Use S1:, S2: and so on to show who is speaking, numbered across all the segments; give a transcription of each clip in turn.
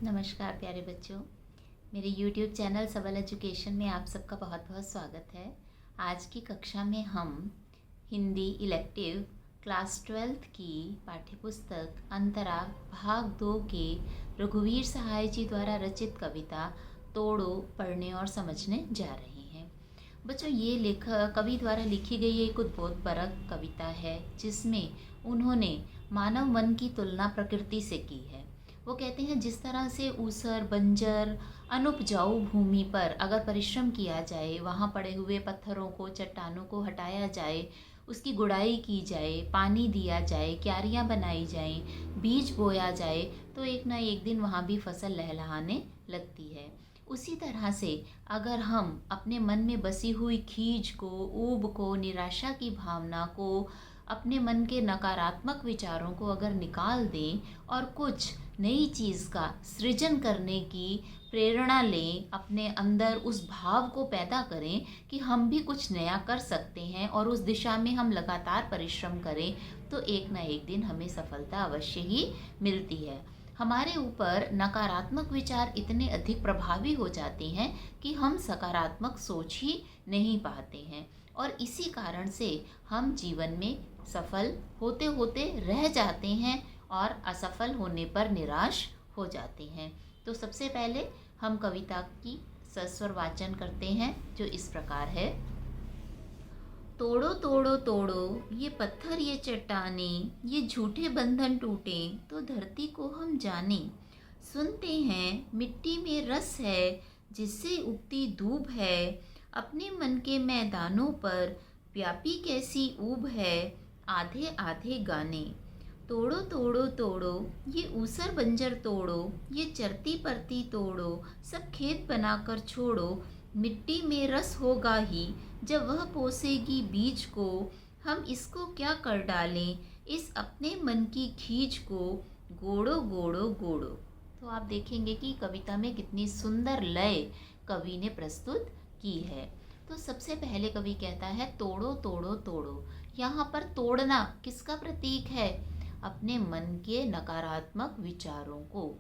S1: नमस्कार प्यारे बच्चों, मेरे YouTube चैनल सबल एजुकेशन में आप सबका बहुत बहुत स्वागत है। आज की कक्षा में हम हिंदी इलेक्टिव क्लास 12th की पाठ्यपुस्तक अंतरा भाग 2 के रघुवीर सहाय जी द्वारा रचित कविता तोड़ो पढ़ने और समझने जा रहे हैं। बच्चों, ये लेखक कवि द्वारा लिखी गई एक उद्बोधपरक कविता है जिसमें उन्होंने मानव मन की तुलना प्रकृति से की है। वो कहते हैं जिस तरह से ऊसर बंजर अनुपजाऊ भूमि पर अगर परिश्रम किया जाए, वहाँ पड़े हुए पत्थरों को चट्टानों को हटाया जाए, उसकी गुड़ाई की जाए, पानी दिया जाए, क्यारियाँ बनाई जाएं, बीज बोया जाए, तो एक ना एक दिन वहाँ भी फसल लहलहाने लगती है। उसी तरह से अगर हम अपने मन में बसी हुई खींच को, ऊब को, निराशा की भावना को, अपने मन के नकारात्मक विचारों को अगर निकाल दें और कुछ नई चीज़ का सृजन करने की प्रेरणा लें, अपने अंदर उस भाव को पैदा करें कि हम भी कुछ नया कर सकते हैं और उस दिशा में हम लगातार परिश्रम करें, तो एक ना एक दिन हमें सफलता अवश्य ही मिलती है। हमारे ऊपर नकारात्मक विचार इतने अधिक प्रभावी हो जाते हैं कि हम सकारात्मक सोच ही नहीं पाते हैं और इसी कारण से हम जीवन में सफल होते होते रह जाते हैं और असफल होने पर निराश हो जाते हैं। तो सबसे पहले हम कविता की सस्वर वाचन करते हैं जो इस प्रकार है। तोड़ो तोड़ो तोड़ो ये पत्थर ये चट्टाने, ये झूठे बंधन टूटे तो धरती को हम जाने। सुनते हैं मिट्टी में रस है जिससे उगती दूब है, अपने मन के मैदानों पर व्यापी कैसी ऊब है, आधे आधे गाने। तोड़ो तोड़ो तोड़ो ये ऊसर बंजर तोड़ो, ये चरती परती तोड़ो, सब खेत बनाकर छोड़ो। मिट्टी में रस होगा ही जब वह पोसेगी बीज को, हम इसको क्या कर डालें इस अपने मन की खींच को, गोड़ो गोड़ो गोड़ो। तो आप देखेंगे कि कविता में कितनी सुंदर लय कवि ने प्रस्तुत की है। तो सबसे पहले कवि कहता है तोड़ो तोड़ो तोड़ो। यहाँ पर तोड़ना किसका प्रतीक है? अपने मन के नकारात्मक विचारों को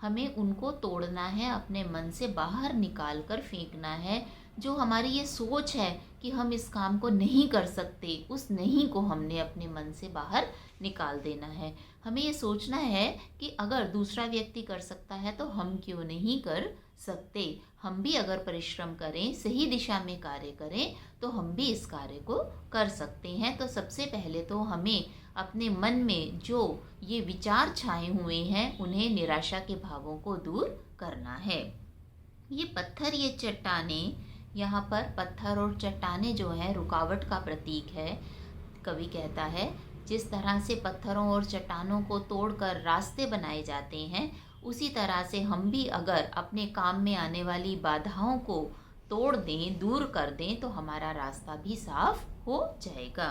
S1: हमें उनको तोड़ना है, अपने मन से बाहर निकाल कर फेंकना है। जो हमारी ये सोच है कि हम इस काम को नहीं कर सकते, उस नहीं को हमने अपने मन से बाहर निकाल देना है। हमें ये सोचना है कि अगर दूसरा व्यक्ति कर सकता है तो हम क्यों नहीं कर सकते। हम भी अगर परिश्रम करें, सही दिशा में कार्य करें, तो हम भी इस कार्य को कर सकते हैं। तो सबसे पहले तो हमें अपने मन में जो ये विचार छाए हुए हैं उन्हें, निराशा के भावों को दूर करना है। ये पत्थर ये चट्टाने, यहाँ पर पत्थर और चट्टाने जो है रुकावट का प्रतीक है। कवि कहता है जिस तरह से पत्थरों और चट्टानों को तोड़कर रास्ते बनाए जाते हैं, उसी तरह से हम भी अगर अपने काम में आने वाली बाधाओं को तोड़ दें, दूर कर दें, तो हमारा रास्ता भी साफ हो जाएगा।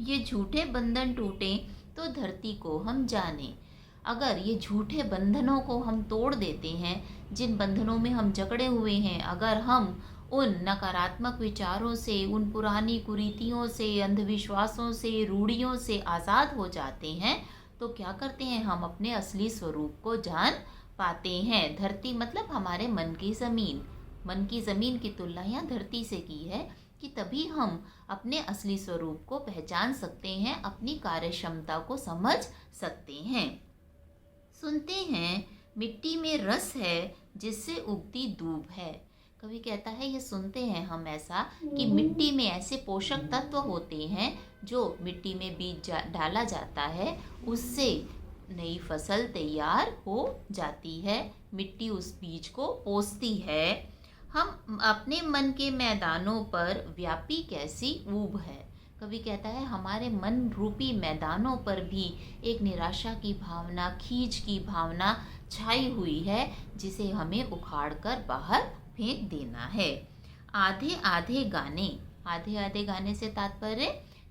S1: ये झूठे बंधन टूटे तो धरती को हम जाने। अगर ये झूठे बंधनों को हम तोड़ देते हैं, जिन बंधनों में हम जकड़े हुए हैं, अगर हम उन नकारात्मक विचारों से, उन पुरानी कुरीतियों से, अंधविश्वासों से, रूढ़ियों से आज़ाद हो जाते हैं, तो क्या करते हैं, हम अपने असली स्वरूप को जान पाते हैं। धरती मतलब हमारे मन की ज़मीन। मन की ज़मीन की तुलना यहाँ धरती से की है कि तभी हम अपने असली स्वरूप को पहचान सकते हैं, अपनी कार्य क्षमता को समझ सकते हैं। सुनते हैं मिट्टी में रस है जिससे उगती दूब है। कवि कहता है ये सुनते हैं हम ऐसा कि मिट्टी में ऐसे पोषक तत्व होते हैं जो मिट्टी में बीज डाला जाता है, उससे नई फसल तैयार हो जाती है। मिट्टी उस बीज को पोसती है। हम अपने मन के मैदानों पर व्यापी कैसी ऊब है। कवि कहता है हमारे मन रूपी मैदानों पर भी एक निराशा की भावना, खींच की भावना छाई हुई है, जिसे हमें उखाड़ कर बाहर फेंक देना है। आधे आधे गाने, आधे आधे गाने से तात्पर्य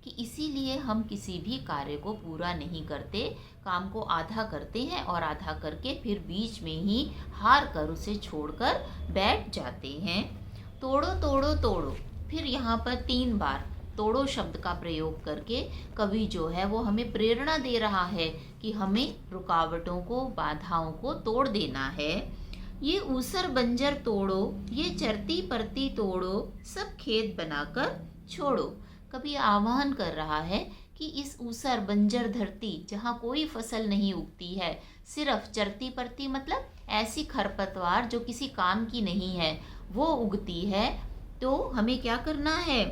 S1: कि इसीलिए हम किसी भी कार्य को पूरा नहीं करते, काम को आधा करते हैं और आधा करके फिर बीच में ही हार कर उसे छोड़कर बैठ जाते हैं। तोड़ो तोड़ो तोड़ो, फिर यहाँ पर 3 बार तोड़ो शब्द का प्रयोग करके कवि जो है वो हमें प्रेरणा दे रहा है कि हमें रुकावटों को, बाधाओं को तोड़ देना है। ये ऊसर बंजर तोड़ो, ये चरती परती तोड़ो, सब खेत बनाकर छोड़ो। कवि आह्वान कर रहा है कि इस ऊसर बंजर धरती जहाँ कोई फसल नहीं उगती है, सिर्फ चरती परती मतलब ऐसी खरपतवार जो किसी काम की नहीं है वो उगती है, तो हमें क्या करना है,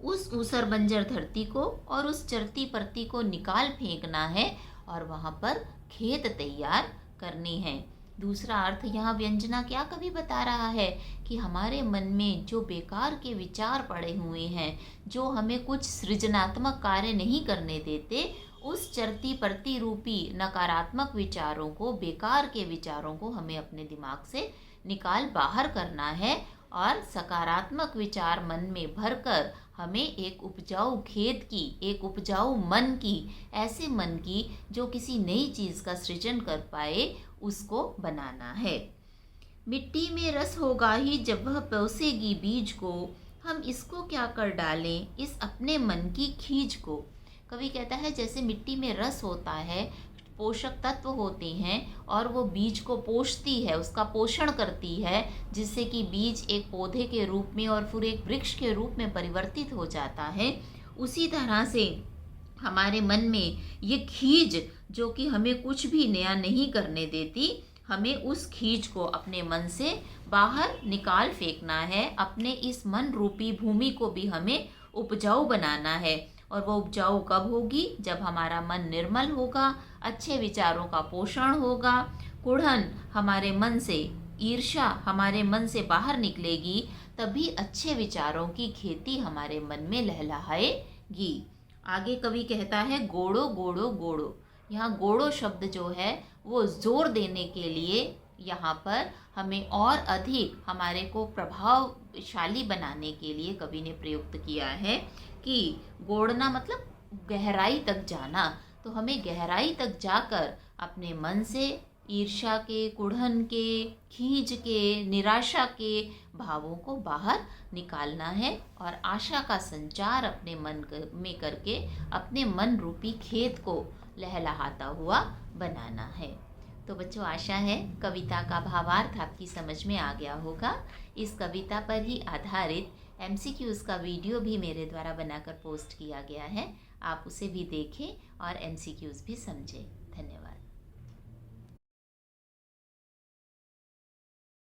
S1: उस ऊसर बंजर धरती को और उस चरती परती को निकाल फेंकना है और वहाँ पर खेत तैयार करने हैं। दूसरा अर्थ यहाँ व्यंजना क्या कवि बता रहा है कि हमारे मन में जो बेकार के विचार पड़े हुए हैं, जो हमें कुछ सृजनात्मक कार्य नहीं करने देते, उस चरती परती रूपी नकारात्मक विचारों को, बेकार के विचारों को हमें अपने दिमाग से निकाल बाहर करना है और सकारात्मक विचार मन में भरकर हमें एक उपजाऊ खेत की, एक उपजाऊ मन की, ऐसे मन की जो किसी नई चीज़ का सृजन कर पाए, उसको बनाना है। मिट्टी में रस होगा ही जब वह पोसेगी बीज को, हम इसको क्या कर डालें इस अपने मन की खींच को। कवि कहता है जैसे मिट्टी में रस होता है, पोषक तत्व होते हैं और वो बीज को पोषती है, उसका पोषण करती है, जिससे कि बीज एक पौधे के रूप में और फिर एक वृक्ष के रूप में परिवर्तित हो जाता है। उसी तरह से हमारे मन में ये खींच जो कि हमें कुछ भी नया नहीं करने देती, हमें उस खींच को अपने मन से बाहर निकाल फेंकना है। अपने इस मन रूपी भूमि को भी हमें उपजाऊ बनाना है और वो उपजाऊ कब होगी, जब हमारा मन निर्मल होगा, अच्छे विचारों का पोषण होगा, कुढ़न हमारे मन से, ईर्ष्या हमारे मन से बाहर निकलेगी, तभी अच्छे विचारों की खेती हमारे मन में लहलहाएगी। आगे कवि कहता है गोड़ो गोड़ो गोड़ो। यहाँ गोड़ो शब्द जो है वो जोर देने के लिए यहाँ पर हमें और अधिक हमारे को प्रभावशाली बनाने के लिए कवि ने प्रयुक्त किया है कि गोड़ना मतलब गहराई तक जाना। तो हमें गहराई तक जाकर अपने मन से ईर्ष्या के, कुढ़न के, खींच के, निराशा के भावों को बाहर निकालना है और आशा का संचार अपने मन में करके अपने मन रूपी खेत को लहलहाता हुआ बनाना है। तो बच्चों, आशा है कविता का भावार्थ आपकी समझ में आ गया होगा। इस कविता पर ही आधारित MCQs का वीडियो भी मेरे द्वारा बनाकर पोस्ट किया गया है, आप उसे भी देखें और MCQs भी समझें।